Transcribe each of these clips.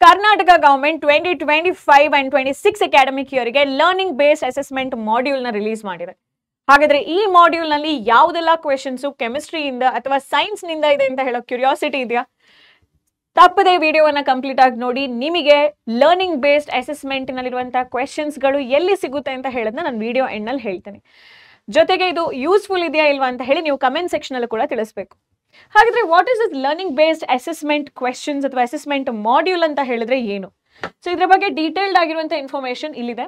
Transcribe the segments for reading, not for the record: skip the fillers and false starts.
Karnataka government 2025 and 26 academic ಇಯರ್ಗೆ learning based assessment ಮಾಡ್ಯೂಲ್ನ release ಮಾಡಿದೆ. ಹಾಗಾದ್ರೆ ಈ ಮಾಡ್ಯೂಲ್ನಲ್ಲಿ ಯಾವುದೆಲ್ಲ ಕ್ವೆಶನ್ಸು ಕೆಮಿಸ್ಟ್ರಿಯಿಂದ ಅಥವಾ ಸೈನ್ಸ್ನಿಂದ ಇದೆ ಅಂತ ಹೇಳೋ ಕ್ಯೂರಿಯಾಸಿಟಿ ಇದೆಯಾ? ತಪ್ಪದೆ ವಿಡಿಯೋವನ್ನು ಕಂಪ್ಲೀಟ್ ಆಗಿ ನೋಡಿ. ನಿಮಗೆ ಲರ್ನಿಂಗ್ ಬೇಸ್ಡ್ ಅಸೆಸ್ಮೆಂಟ್ನಲ್ಲಿರುವಂಥ ಕ್ವೆಶನ್ಸ್ಗಳು ಎಲ್ಲಿ ಸಿಗುತ್ತೆ ಅಂತ ಹೇಳೋದನ್ನ ನಾನು ವಿಡಿಯೋ ಎಂಡ್ನಲ್ಲಿ ಹೇಳ್ತೇನೆ. ಜೊತೆಗೆ ಇದು ಯೂಸ್ಫುಲ್ ಇದೆಯಾ ಇಲ್ವಾ ಅಂತ ಹೇಳಿ ನೀವು ಕಮೆಂಟ್ ಸೆಕ್ಷನಲ್ಲಿ ಕೂಡ ತಿಳಿಸ್ಬೇಕು. ಹಾಗಾದ್ರೆ what is this learning based assessment questions ಅಥವಾ ಅಸೆಸ್ಮೆಂಟ್ ಮಾಡ್ಯೂಲ್ ಅಂತ ಹೇಳಿದ್ರೆ ಏನು? ಸೊ ಇದ್ರ ಬಗ್ಗೆ ಡೀಟೇಲ್ಡ್ ಆಗಿರುವಂಥ ಇನ್ಫಾರ್ಮೇಶನ್ ಇಲ್ಲಿದೆ.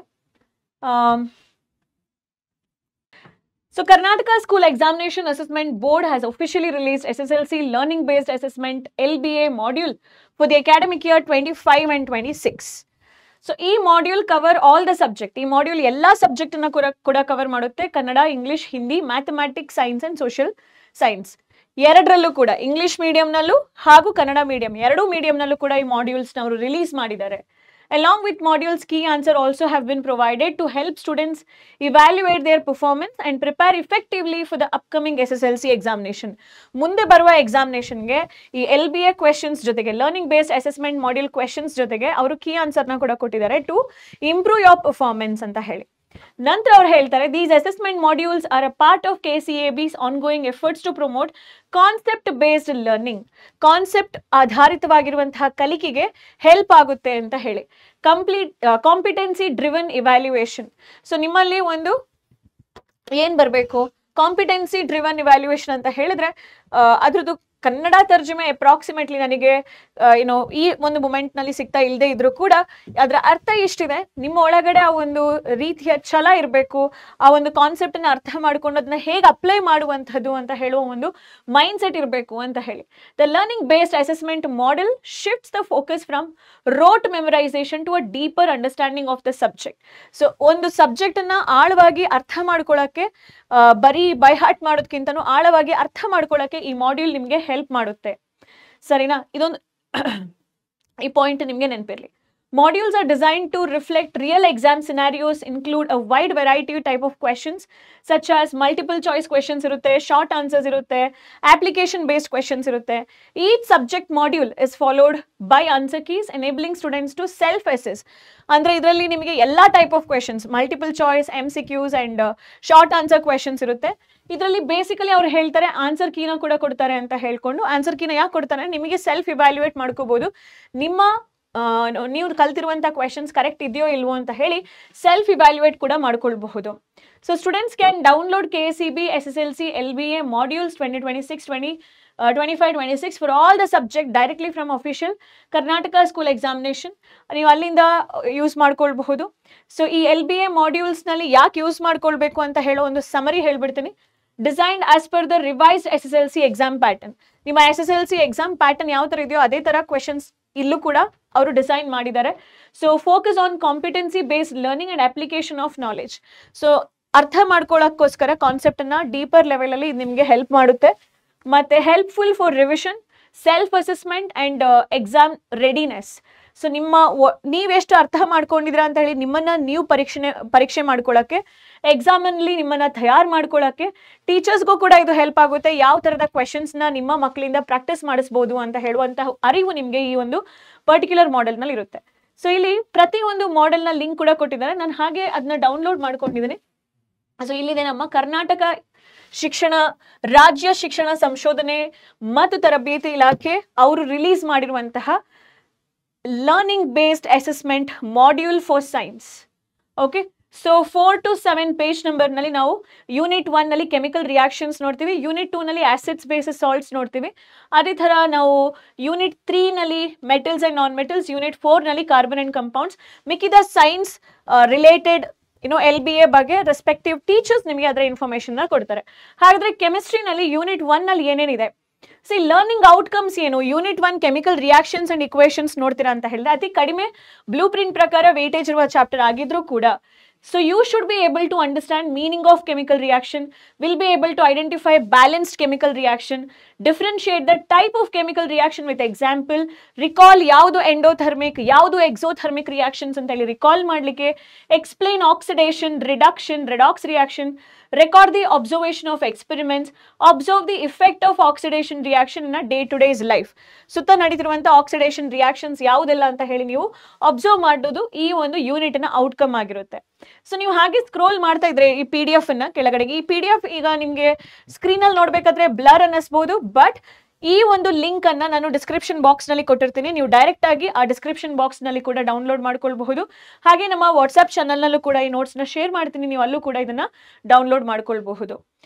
So Karnataka School Examination Assessment Board has officially released SSLC Learning Based Assessment LBA module for the academic year 25 and 26. So ಈ module cover all the subject. ಈ module ಎಲ್ಲಾ ಸಬ್ಜೆಕ್ಟ್ ಅನ್ನ ಕೂಡ cover ಮಾಡುತ್ತೆ. Kannada, English, Hindi, mathematics, science and social science ಎರಡರಲ್ಲೂ ಕೂಡ, English ಮೀಡಿಯಂನಲ್ಲೂ ಹಾಗೂ Kannada medium ಎರಡೂ ಮೀಡಿಯಂನಲ್ಲೂ ಕೂಡ ಈ ಮಾಡ್ಯೂಲ್ಸ್ನ ಅವರು ರಿಲೀಸ್ ಮಾಡಿದ್ದಾರೆ. Along with modules, key answer also have been provided to help students evaluate their performance and prepare effectively for the upcoming SSLC examination. ಮುಂದೆ ಬರುವ ಎಕ್ಸಾಮಿನೇಷನ್ಗೆ ಈ LBA questions ಜೊತೆಗೆ learning based assessment module questions ಜೊತೆಗೆ ಅವರು key ಆನ್ಸರ್ನ ಕೂಡ ಕೊಟ್ಟಿದ್ದಾರೆ to improve your performance ಅಂತ ಹೇಳಿ. ನಂತರ ಅವ್ರು ಹೇಳ್ತಾರೆ, these assessment modules are a part of KCAB's ongoing efforts to promote concept based learning. Concept ಆಧಾರಿತವಾಗಿರುವಂತಹ ಕಲಿಕೆಗೆ ಹೆಲ್ಪ್ ಆಗುತ್ತೆ ಅಂತ ಹೇಳಿ. Competency driven evaluation. ಸೊ ನಿಮ್ಮಲ್ಲಿ ಒಂದು ಏನ್ ಬರಬೇಕು, ಕಾಂಪಿಟೆನ್ಸಿ ಡ್ರಿವನ್ ಇವ್ಯಾಲ್ಯೂಯೇಷನ್ ಅಂತ ಹೇಳಿದ್ರೆ ಅದ್ರದ್ದು ಕನ್ನಡ ತರ್ಜುಮೆ ಅಪ್ರಾಕ್ಸಿಮೇಟ್ಲಿ ನನಗೆ ಈ ಒಂದು ಮೂಮೆಂಟ್ ನಲ್ಲಿ ಸಿಗ್ತಾ ಇಲ್ಲದೆ ಇದ್ರೂ ಕೂಡ ಅದರ ಅರ್ಥ ಇಷ್ಟಿದೆ, ನಿಮ್ಮ ಒಳಗಡೆ ಆ ಒಂದು ರೀತಿಯ ಛಲ ಇರಬೇಕು, ಆ ಒಂದು ಕಾನ್ಸೆಪ್ಟ್ ಅನ್ನ ಅರ್ಥ ಮಾಡ್ಕೊಂಡು ಅದನ್ನ ಹೇಗೆ ಅಪ್ಲೈ ಮಾಡುವಂಥದ್ದು ಅಂತ ಹೇಳುವ ಒಂದು ಮೈಂಡ್ ಸೆಟ್ ಇರಬೇಕು ಅಂತ ಹೇಳಿ. The learning based assessment model shifts the focus from rote memorization to a deeper understanding of the subject. So ಒಂದು ಸಬ್ಜೆಕ್ಟ್ ಅನ್ನ ಆಳವಾಗಿ ಅರ್ಥ ಮಾಡ್ಕೊಳ್ಳೋಕೆ, ಬರೀ ಬೈ ಹಾರ್ಟ್ ಮಾಡೋದಕ್ಕಿಂತನೂ ಆಳವಾಗಿ ಅರ್ಥ ಮಾಡ್ಕೊಳ್ಳೋಕೆ ಈ ಮಾಡ್ಯೂಲ್ ನಿಮಗೆ ಹೆಲ್ಪ್ ಮಾಡುತ್ತೆ. ಸರಿನಾ? ಇದೊಂದು ಈ ಪಾಯಿಂಟ್ ನಿಮಗೆ ನೆನಪಿರಲಿ. Modules are designed to reflect real exam scenarios, include a wide variety of type of questions such as multiple choice questions irutte, short answers irutte, application based questions irutte. Each subject module is followed by answer keys enabling students to self assess. Andre idralli nimage ella type of questions, multiple choice, MCQs and short answer questions irutte. ಇದರಲ್ಲಿ basically ಅವ್ರು ಹೇಳ್ತಾರೆ answer ಕೀನ ಕೂಡ ಕೊಡ್ತಾರೆ ಅಂತ ಹೇಳ್ಕೊಂಡು, answer ಕೀನ ಯಾಕೆ ಕೊಡ್ತಾರೆ, ನಿಮಗೆ ಸೆಲ್ಫ್ ಇವ್ಯಾಲ್ಯೂಯೇಟ್ ಮಾಡ್ಕೋಬಹುದು, ನಿಮ್ಮ ನೀವು ಕಲ್ತಿರುವಂಥ ಕ್ವೆಶನ್ಸ್ ಕರೆಕ್ಟ್ ಇದೆಯೋ ಇಲ್ವೋ ಅಂತ ಹೇಳಿ ಸೆಲ್ಫ್ ಇವ್ಯಾಲ್ಯೂಯೇಟ್ ಕೂಡ ಮಾಡ್ಕೊಳ್ಬಹುದು. So students can download KCB SSLC LBA modules 2025-26 for all the subject directly from official Karnataka School Examination. ನೀವು ಅಲ್ಲಿಂದ ಯೂಸ್ ಮಾಡ್ಕೊಳ್ಬಹುದು. ಸೊ ಈ LBA ಮಾಡ್ಯೂಲ್ಸ್ನಲ್ಲಿ ಯಾಕೆ ಯೂಸ್ ಮಾಡ್ಕೊಳ್ಬೇಕು ಅಂತ ಹೇಳೋ ಒಂದು ಸಮರಿ ಹೇಳ್ಬಿಡ್ತೀನಿ. Designed as per the revised SSLC exam pattern. ನಿಮ್ಮ SSLC ಎಕ್ಸಾಮ್ ಪ್ಯಾಟರ್ನ್ ಯಾವ ಥರ ಇದೆಯೋ ಅದೇ ಥರ ಕ್ವೆಶನ್ಸ್ ಇಲ್ಲೂ ಕೂಡ ಅವರು ಡಿಸೈನ್ ಮಾಡಿದ್ದಾರೆ. So focus on competency based learning and application of knowledge. So ಅರ್ಥ ಮಾಡ್ಕೊಳ್ಳೋಕ್ಕೋಸ್ಕರ ಕಾನ್ಸೆಪ್ಟನ್ನ ಡೀಪರ್ ಲೆವೆಲಲ್ಲಿ ನಿಮಗೆ ಹೆಲ್ಪ್ ಮಾಡುತ್ತೆ. ಮತ್ತೆ helpful for revision, self assessment and exam readiness. So ನೀವೆಷ್ಟು ಅರ್ಥ ಮಾಡ್ಕೊಂಡಿದ್ದೀರಾ ಅಂತ ಹೇಳಿ ನಿಮ್ಮನ್ನ ನೀವು ಪರೀಕ್ಷೆ ಮಾಡ್ಕೊಳ್ಳೋಕ್ಕೆ, ಎಕ್ಸಾಮಲ್ಲಿ ನಿಮ್ಮನ್ನ ತಯಾರು ಮಾಡ್ಕೊಳ್ಳೋಕ್ಕೆ, ಟೀಚರ್ಸ್ಗೂ ಕೂಡ ಇದು ಹೆಲ್ಪ್ ಆಗುತ್ತೆ. ಯಾವ ಥರದ ಕ್ವೆಶನ್ಸ್ನ ನಿಮ್ಮ ಮಕ್ಕಳಿಂದ ಪ್ರಾಕ್ಟೀಸ್ ಮಾಡಿಸ್ಬೋದು ಅಂತ ಹೇಳುವಂತಹ ಅರಿವು ನಿಮಗೆ ಈ ಒಂದು ಪರ್ಟಿಕ್ಯುಲರ್ ಮಾಡೆಲ್ನಲ್ಲಿ ಇರುತ್ತೆ. ಸೊ ಇಲ್ಲಿ ಪ್ರತಿಯೊಂದು ಮಾಡೆಲ್ನ ಲಿಂಕ್ ಕೂಡ ಕೊಟ್ಟಿದ್ದಾರೆ, ನಾನು ಹಾಗೆ ಅದನ್ನ ಡೌನ್ಲೋಡ್ ಮಾಡ್ಕೊಂಡಿದ್ದೀನಿ. ಸೊ ಇಲ್ಲಿದೆ ನಮ್ಮ ಕರ್ನಾಟಕ ರಾಜ್ಯ ಶಿಕ್ಷಣ ಸಂಶೋಧನೆ ಮತ್ತು ತರಬೇತಿ ಇಲಾಖೆ ಅವರು ರಿಲೀಸ್ ಮಾಡಿರುವಂತಹ learning based assessment module for science. Okay, so 4 to 7 page ನಂಬರ್ನಲ್ಲಿ ನಾವು ಯೂನಿಟ್ 1 ನಲ್ಲಿ ಕೆಮಿಕಲ್ ರಿಯಾಕ್ಷನ್ಸ್ ನೋಡ್ತೀವಿ, ಯೂನಿಟ್ 2 ನಲ್ಲಿ ಆಸಿಡ್ಸ್ ಬೇಸಸ್ ಸಾಲ್ಟ್ಸ್ ನೋಡ್ತೀವಿ. ಅದೇ ಥರ ನಾವು ಯೂನಿಟ್ 3 ನಲ್ಲಿ metals and non metals, unit 4 ನಲ್ಲಿ ಕಾರ್ಬನ್ ಅಂಡ್ ಕಂಪೌಂಡ್ಸ್, ಮಿಕ್ಕಿದ ಸೈನ್ಸ್ ರಿಲೇಟೆಡ್ LBA ಬಗ್ಗೆ ರೆಸ್ಪೆಕ್ಟಿವ್ ಟೀಚರ್ಸ್ ನಿಮಗೆ ಅದರ ಇನ್ಫಾರ್ಮೇಶನ್ ಕೊಡ್ತಾರೆ. ಹಾಗಾದ್ರೆ ಕೆಮಿಸ್ಟ್ರಿನಲ್ಲಿ ಯೂನಿಟ್ 1 ನಲ್ಲಿ ಏನೇನಿದೆ, ಲರ್ನಿಂಗ್ ಔಟ್ಕಮ್ಸ್ ಏನು, unit 1 chemical reactions and equations ನೋಡ್ತೀರಾ ಅಂತ ಹೇಳಿದ್ರೆ ಅತಿ ಕಡಿಮೆ ಬ್ಲೂ ಪ್ರಿಂಟ್ ಪ್ರಕಾರ ವೇಟೇಜ್ ಇರುವ ಚಾಪ್ಟರ್ ಆಗಿದ್ರೂ ಕೂಡ So you should be able to understand meaning of chemical reaction, will be able to identify balanced chemical reaction, differentiate the type of chemical reaction with example, recall yaudu endothermic, yaudu exothermic reactions antali recall madlike, explain oxidation, reduction, redox reaction, record the observation of experiments, observe the effect of oxidation reaction in a day-to-day's life. ಸುತ್ತ ನಡೀತಿರುವಂತ oxidation reactions ಯಾವುದೆಲ್ಲ ಅಂತ ಹೇಳಿ ನೀವು observe ಮಾಡೋದು ಈ ಒಂದು unit ನ outcome ಆಗಿರುತ್ತೆ. ಸೊ ನೀವು ಹಾಗೆ ಸ್ಕ್ರೋಲ್ ಮಾಡ್ತಾ ಇದ್ರೆ ಈ PDF ಅನ್ನ ಕೆಳಗಡೆಗೆ, ಈ PDF ಈಗ ನಿಮ್ಗೆ ಸ್ಕ್ರೀನ್ ಅಲ್ಲಿ ನೋಡ್ಬೇಕಾದ್ರೆ ಬ್ಲರ್ ಅನ್ನಿಸ್ಬೋದು, ಬಟ್ ಈ ಒಂದು ಲಿಂಕ್ ಅನ್ನ ನಾನು ಡಿಸ್ಕ್ರಿಪ್ಷನ್ ಬಾಕ್ಸ್ ನಲ್ಲಿ ಕೊಟ್ಟಿರ್ತೀನಿ. ನೀವು ಡೈರೆಕ್ಟ್ ಆಗಿ ಆ ಡಿಸ್ಕ್ರಿಪ್ಷನ್ ಬಾಕ್ಸ್ ನಲ್ಲಿ ಕೂಡ ಡೌನ್ಲೋಡ್ ಮಾಡ್ಕೊಳ್ಬಹುದು. ಹಾಗೆ ನಮ್ಮ ವಾಟ್ಸ್ಆಪ್ ಚಾನಲ್ ನಲ್ಲೂ ಕೂಡ ಈ ನೋಟ್ಸ್ ನ ಶೇರ್ ಮಾಡ್ತೀನಿ, ನೀವು ಅಲ್ಲೂ ಕೂಡ ಇದನ್ನ ಡೌನ್ಲೋಡ್ ಮಾಡ್ಕೊಳ್ಬಹುದು.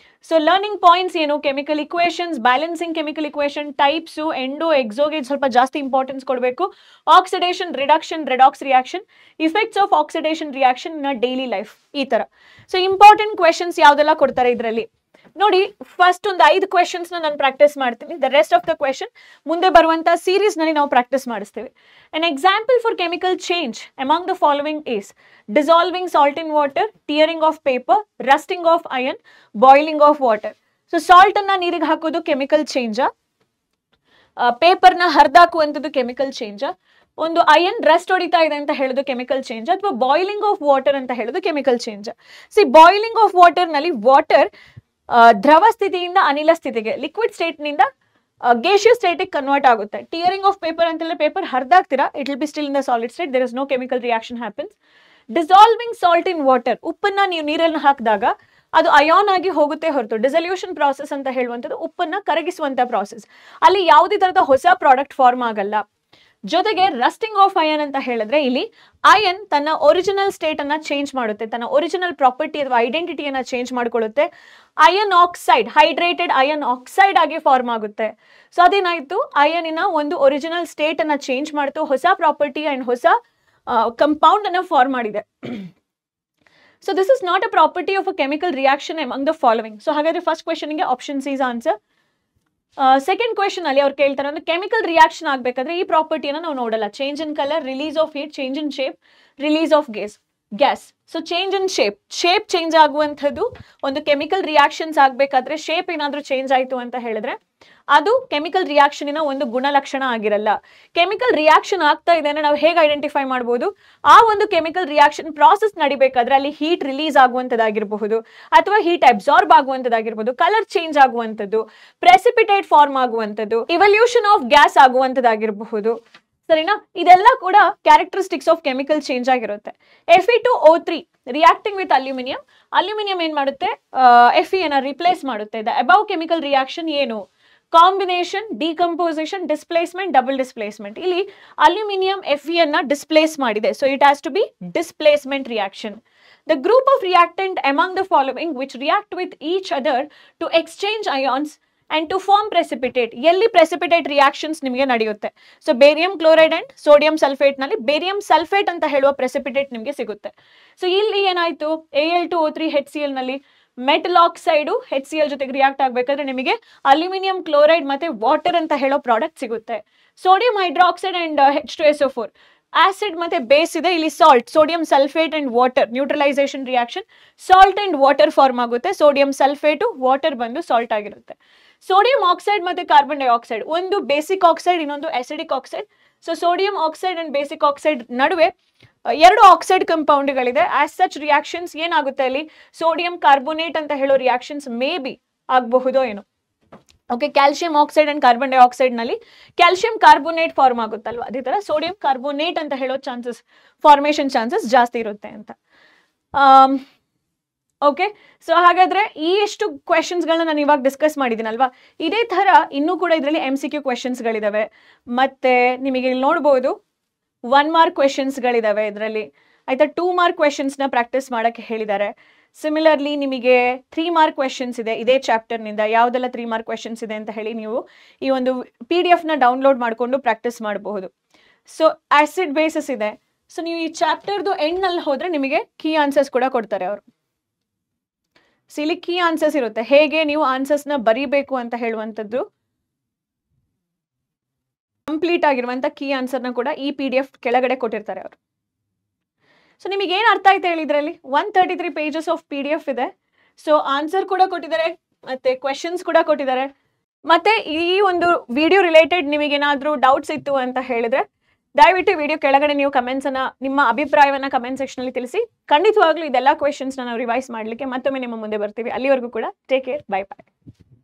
ಸೊ ಲರ್ನಿಂಗ್ ಪಾಯಿಂಟ್ಸ್ ಏನು, chemical equations, balancing chemical equation, types, endo ಎಕ್ಸೋಗೆ ಸ್ವಲ್ಪ ಜಾಸ್ತಿ ಇಂಪಾರ್ಟೆನ್ಸ್ ಕೊಡಬೇಕು. Oxidation, reduction, redox reaction, effects of oxidation reaction in daily life, ಈ ತರ. ಸೊ ಇಂಪಾರ್ಟೆಂಟ್ ಕ್ವೆಶನ್ಸ್ ಯಾವ್ದೆಲ್ಲ ಕೊಡ್ತಾರೆ ಇದರಲ್ಲಿ ನೋಡಿ. ಫಸ್ಟ್ ಒಂದು 5 ಕ್ವೆಶನ್ಸ್ ನಾನು ಪ್ರಾಕ್ಟೀಸ್ ಮಾಡ್ತೀನಿ. The rest of the question ಮುಂದೆ ಬರುವಂತ ಸೀರೀಸ್ ನಲ್ಲಿ ನಾವು ಪ್ರಾಕ್ಟೀಸ್ ಮಾಡಿಸ್ತೀವಿ. An example for chemical change among the following is dissolving salt in water, tearing of paper, rusting of iron, boiling of water. So salt ಅನ್ನ ನೀರಿಗೆ ಹಾಕೋದು chemical change, paper ನ ಹರಿದಾಕುವಂಥದ್ದು ಕೆಮಿಕಲ್ ಚೇಂಜ್, ಒಂದು iron rust ಹೊಡಿತಾ ಇದೆ ಅಂತ ಹೇಳೋದು ಕೆಮಿಕಲ್ ಚೇಂಜ್, ಅಥವಾ ಬಾಯ್ಲಿಂಗ್ ಆಫ್ ವಾಟರ್ ಅಂತ ಹೇಳೋದು chemical change. See boiling of water ನಲ್ಲಿ ವಾಟರ್ ದ್ರವ ಸ್ಥಿತಿಯಿಂದ ಅನಿಲ ಸ್ಥಿತಿಗೆ, ಲಿಕ್ವಿಡ್ ಸ್ಟೇಟ್ ನಿಂದ ಗೇಷಿಯಸ್ ಸ್ಟೇಟಿಗೆ ಕನ್ವರ್ಟ್ ಆಗುತ್ತೆ. ಟಿಯರಿಂಗ್ ಆಫ್ ಪೇಪರ್ ಅಂತೇಳಿ ಪೇಪರ್ ಹರಿದಾಗ್ತೀರಾ, it will be still in the solid state, there is no chemical reaction happens. Dissolving salt in water, ಉಪ್ಪನ್ನ ನೀವು ನೀರಲ್ಲಿ ಹಾಕಿದಾಗ ಅದು ಅಯಾನ್ ಆಗಿ ಹೋಗುತ್ತೆ ಹೊರತು ಡಿಸಲ್ಯೂಷನ್ ಪ್ರಾಸೆಸ್ ಅಂತ ಹೇಳುವಂಥದ್ದು ಉಪ್ಪನ್ನ ಕರಗಿಸುವಂತ ಪ್ರಾಸೆಸ್, ಅಲ್ಲಿ ಯಾವುದೇ ತರದ ಹೊಸ ಪ್ರಾಡಕ್ಟ್ ಫಾರ್ಮ್ ಆಗಲ್ಲ. ಜೊತೆಗೆ ರಸ್ಟಿಂಗ್ ಆಫ್ ಅಯನ್ ಅಂತ ಹೇಳಿದ್ರೆ ಇಲ್ಲಿ ಅಯನ್ ತನ್ನ ಒರಿಜಿನಲ್ ಸ್ಟೇಟ್ ಅನ್ನ ಚೇಂಜ್ ಮಾಡುತ್ತೆ, ತನ್ನ ಒರಿಜಿನಲ್ ಪ್ರಾಪರ್ಟಿ ಅಥವಾ ಐಡೆಂಟಿಟಿಯನ್ನ ಚೇಂಜ್ ಮಾಡ್ಕೊಳ್ಳುತ್ತೆ. Iron oxide, hydrated iron oxide ಆಗಿ ಫಾರ್ಮ್ ಆಗುತ್ತೆ. ಸೊ ಅದೇನಾಯ್ತು, ಅಯನಿನ ಒಂದು ಒರಿಜಿನಲ್ ಸ್ಟೇಟ್ ಅನ್ನ ಚೇಂಜ್ ಮಾಡ್ತು, ಹೊಸ ಪ್ರಾಪರ್ಟಿ ಅಂಡ್ ಹೊಸ ಕಂಪೌಂಡ್ ಅನ್ನ ಫಾರ್ಮ್ ಮಾಡಿದೆ. So this is not a property of a chemical reaction among the following. So ಹಾಗಾದ್ರೆ ಫಸ್ಟ್ ಕ್ವೆಶನ್ಗೆ option c is answer. Second question ಅಲ್ಲಿ ಅವ್ರು ಕೇಳ್ತಾರೆ ಒಂದು ಕೆಮಿಕಲ್ ರಿಯಾಕ್ಷನ್ ಆಗಬೇಕಾದ್ರೆ ಈ ಪ್ರಾಪರ್ಟಿಯನ್ನು ನಾವು ನೋಡಲ್ಲ, change in colour, release of heat, change in shape, release of gas. So change in shape change ಆಗುವಂಥದ್ದು ಒಂದು ಕೆಮಿಕಲ್ ರಿಯಾಕ್ಷನ್ಸ್ ಆಗಬೇಕಾದ್ರೆ ಶೇಪ್ ಏನಾದರೂ ಚೇಂಜ್ ಆಯಿತು ಅಂತ ಹೇಳಿದ್ರೆ ಅದು ಕೆಮಿಕಲ್ ರಿಯಾಕ್ಷನಿನ ಒಂದು ಗುಣಲಕ್ಷಣ ಆಗಿರಲ್ಲ. ಕೆಮಿಕಲ್ ರಿಯಾಕ್ಷನ್ ಆಗ್ತಾ ಇದೆ ಅಂದ್ರೆ ನಾವು ಹೇಗೆ ಐಡೆಂಟಿಫೈ ಮಾಡ್ಬೋದು, ಆ ಒಂದು ಕೆಮಿಕಲ್ ರಿಯಾಕ್ಷನ್ ಪ್ರಾಸೆಸ್ ನಡಿಬೇಕಾದ್ರೆ ಅಲ್ಲಿ ಹೀಟ್ ರಿಲೀಸ್ ಆಗುವಂಥದ್ದಾಗಿರಬಹುದು, ಅಥವಾ ಹೀಟ್ ಅಬ್ಸಾರ್ಬ್ ಆಗುವಂಥದ್ದಾಗಿರ್ಬೋದು, ಕಲರ್ ಚೇಂಜ್ ಆಗುವಂಥದ್ದು, ಪ್ರೆಸಿಪಿಟೇಟ್ ಫಾರ್ಮ್ ಆಗುವಂಥದ್ದು, ಇವಲ್ಯೂಷನ್ ಆಫ್ ಗ್ಯಾಸ್ ಆಗುವಂಥದ್ದಾಗಿರಬಹುದು. ಸರಿನಾ, ಇದೆಲ್ಲ ಕೂಡ ಕ್ಯಾರೆಕ್ಟರಿಸ್ಟಿಕ್ಸ್ ಆಫ್ ಕೆಮಿಕಲ್ ಚೇಂಜ್ ಆಗಿರುತ್ತೆ. Fe2O3 reacting with aluminium, aluminium ಏನ್ ಮಾಡುತ್ತೆ, Fe ಅನ್ನ ರಿಪ್ಲೇಸ್ ಮಾಡುತ್ತೆ. ದ ಅಬೌವ್ ಕೆಮಿಕಲ್ ರಿಯಾಕ್ಷನ್ ಏನು, combination, decomposition, displacement, double displacement. ಇಲ್ಲಿ ಅಲ್ಯೂಮಿನಿಯಂ Fe ಅನ್ನ ಡಿಸ್ಪ್ಲೇಸ್ ಮಾಡಿದೆ, so it has to be displacement reaction. The group of reactant among the following which react with each other to exchange ions and to form precipitate. ಎಲ್ಲಿ precipitate reactions ನಿಮಗೆ ನಡೆಯುತ್ತೆ. So barium chloride and sodium sulphate ನಲ್ಲಿ barium sulphate ಅಂತ ಹೇಳುವ precipitate ನಿಮಗೆ ಸಿಗುತ್ತೆ. So ಇಲ್ಲಿ ಏನಾಯ್ತು, Al2O3 HCl ನಲ್ಲಿ ಮೆಟಲ್ ಆಕ್ಸೈಡು HCl ಜೊತೆಗೆ ರಿಯಾಕ್ಟ್ ಆಗಬೇಕಾದ್ರೆ ನಿಮಗೆ ಅಲ್ಯೂಮಿನಿಯಂ ಕ್ಲೋರೈಡ್ ಮತ್ತೆ ವಾಟರ್ ಅಂತ ಹೇಳೋ ಪ್ರಾಡಕ್ಟ್ ಸಿಗುತ್ತೆ. Sodium hydroxide and H2SO4 acid ಮತ್ತೆ ಬೇಸ್ ಇದೆ, ಇಲ್ಲಿ salt, sodium sulphate and water, neutralization reaction, salt and water form ಆಗುತ್ತೆ. ಸೋಡಿಯಂ ಸಲ್ಫೇಟು, ವಾಟರ್ ಬಂದು ಸಾಲ್ಟ್ ಆಗಿರುತ್ತೆ. ಸೋಡಿಯಂ ಆಕ್ಸೈಡ್ ಮತ್ತೆ ಕಾರ್ಬನ್ ಡೈಆಕ್ಸೈಡ್, ಒಂದು ಬೇಸಿಕ್ ಆಕ್ಸೈಡ್, ಇನ್ನೊಂದು acidic oxide. So sodium oxide and basic oxide ನಡುವೆ 2 ಆಕ್ಸೈಡ್ ಕಂಪೌಂಡ್ಗಳಿದೆ. ಆಸ್ ಸಚ್ ರಿಯಾಕ್ಷನ್ಸ್ ಏನಾಗುತ್ತೆ ಅಲ್ಲಿ, ಸೋಡಿಯಂ ಕಾರ್ಬೋನೇಟ್ ಅಂತ ಹೇಳೋ ರಿಯಾಕ್ಷನ್ಸ್ ಮೇ ಬಿ ಆಗಬಹುದೋ ಏನೋ. Okay, calcium oxide and carbon dioxide ನಲ್ಲಿ ಕ್ಯಾಲ್ಸಿಯಂ ಕಾರ್ಬೋನೇಟ್ ಫಾರ್ಮ್ ಆಗುತ್ತಲ್ವಾ, ಅದೇ ತರ ಸೋಡಿಯಂ ಕಾರ್ಬೋನೇಟ್ ಅಂತ ಹೇಳೋ ಚಾನ್ಸಸ್, ಫಾರ್ಮೇಶನ್ ಚಾನ್ಸಸ್ ಜಾಸ್ತಿ ಇರುತ್ತೆ ಅಂತ. ಓಕೆ, ಸೊ ಹಾಗಾದ್ರೆ ಈ ಎಷ್ಟು ಕ್ವೆಶನ್ಸ್ಗಳನ್ನ ನಾನು ಇವಾಗ ಡಿಸ್ಕಸ್ ಮಾಡಿದ್ದೀನಲ್ವಾ, ಇದೇ ತರ ಇನ್ನೂ ಕೂಡ ಇದರಲ್ಲಿ MCQ ಕ್ವೆಶನ್ಸ್ಗಳಿದಾವೆ. ಮತ್ತೆ ನಿಮಗೆ ಇಲ್ಲಿ ನೋಡ್ಬೋದು 1 ಮಾರ್ಕ್ ಕ್ವೆಶನ್ಸ್ಗಳಿದಾವೆ ಇದರಲ್ಲಿ, ಆಯ್ತಾ. 2 ಮಾರ್ಕ್ ಕ್ವೆಶನ್ಸ್ನ ಪ್ರಾಕ್ಟೀಸ್ ಮಾಡಕ್ಕೆ ಹೇಳಿದ್ದಾರೆ. ಸಿಮಿಲರ್ಲಿ ನಿಮಗೆ 3 ಮಾರ್ಕ್ ಕ್ವೆಶನ್ಸ್ ಇದೆ ಇದೇ ಚಾಪ್ಟರ್ನಿಂದ. ಯಾವುದೆಲ್ಲ 3 ಮಾರ್ಕ್ ಕ್ವೆಶನ್ಸ್ ಇದೆ ಅಂತ ಹೇಳಿ ನೀವು ಈ ಒಂದು PDF ನ ಡೌನ್ಲೋಡ್ ಮಾಡಿಕೊಂಡು ಪ್ರಾಕ್ಟೀಸ್ ಮಾಡಬಹುದು. ಸೊ ಆಸಿಡ್ ಬೇಸಸ್ ಇದೆ. ಸೊ ನೀವು ಈ ಚಾಪ್ಟರ್ದು ಎಂಡ್ನಲ್ಲಿ ಹೋದ್ರೆ ನಿಮಗೆ ಕೀ ಆನ್ಸರ್ಸ್ ಕೂಡ ಕೊಡ್ತಾರೆ ಅವರು. ಸೊ ಇಲ್ಲಿ ಕೀ ಆನ್ಸರ್ಸ್ ಇರುತ್ತೆ, ಹೇಗೆ ನೀವು ಆನ್ಸರ್ಸ್ನ ಬರೀಬೇಕು ಅಂತ ಹೇಳುವಂಥದ್ದು ಕಂಪ್ಲೀಟ್ ಆಗಿರುವಂಥ ಕೀ ಆನ್ಸರ್ನ ಕೂಡ ಈ PDF ಕೆಳಗಡೆ ಕೊಟ್ಟಿರ್ತಾರೆ ಅವರು. ಸೊ ನಿಮಗೆ ಏನು ಅರ್ಥ ಆಯ್ತು ಹೇಳಿದ್ರಲ್ಲಿ, 133 pages ಆಫ್ PDF ಇದೆ. ಸೊ ಆನ್ಸರ್ ಕೂಡ ಕೊಟ್ಟಿದ್ದಾರೆ, ಮತ್ತೆ ಕ್ವೆಶನ್ಸ್ ಕೂಡ ಕೊಟ್ಟಿದ್ದಾರೆ. ಮತ್ತೆ ಈ ಒಂದು ವಿಡಿಯೋ ರಿಲೇಟೆಡ್ ನಿಮಗೇನಾದರೂ ಡೌಟ್ಸ್ ಇತ್ತು ಅಂತ ಹೇಳಿದ್ರೆ ದಯವಿಟ್ಟು ವಿಡಿಯೋ ಕೆಳಗಡೆ ನೀವು ಕಮೆಂಟ್ಸ್ ಅನ್ನ ನಿಮ್ಮ ಅಭಿಪ್ರಾಯವನ್ನ ಕಮೆಂಟ್ ಸೆಕ್ಷನ್ ಅಲ್ಲಿ ತಿಳಿಸಿ. ಖಂಡಿತವಾಗ್ಲೂ ಇದೆಲ್ಲ ಕ್ವೆಶನ್ಸ್ ನಾವು ರಿವೈಸ್ ಮಾಡ್ಲಿಕ್ಕೆ ಮತ್ತೊಮ್ಮೆ ನಿಮ್ಮ ಮುಂದೆ ಬರ್ತೀವಿ. ಅಲ್ಲಿವರೆಗೂ ಕೂಡ ಟೇಕ್ ಕೇರ್, ಬೈ ಬೈ.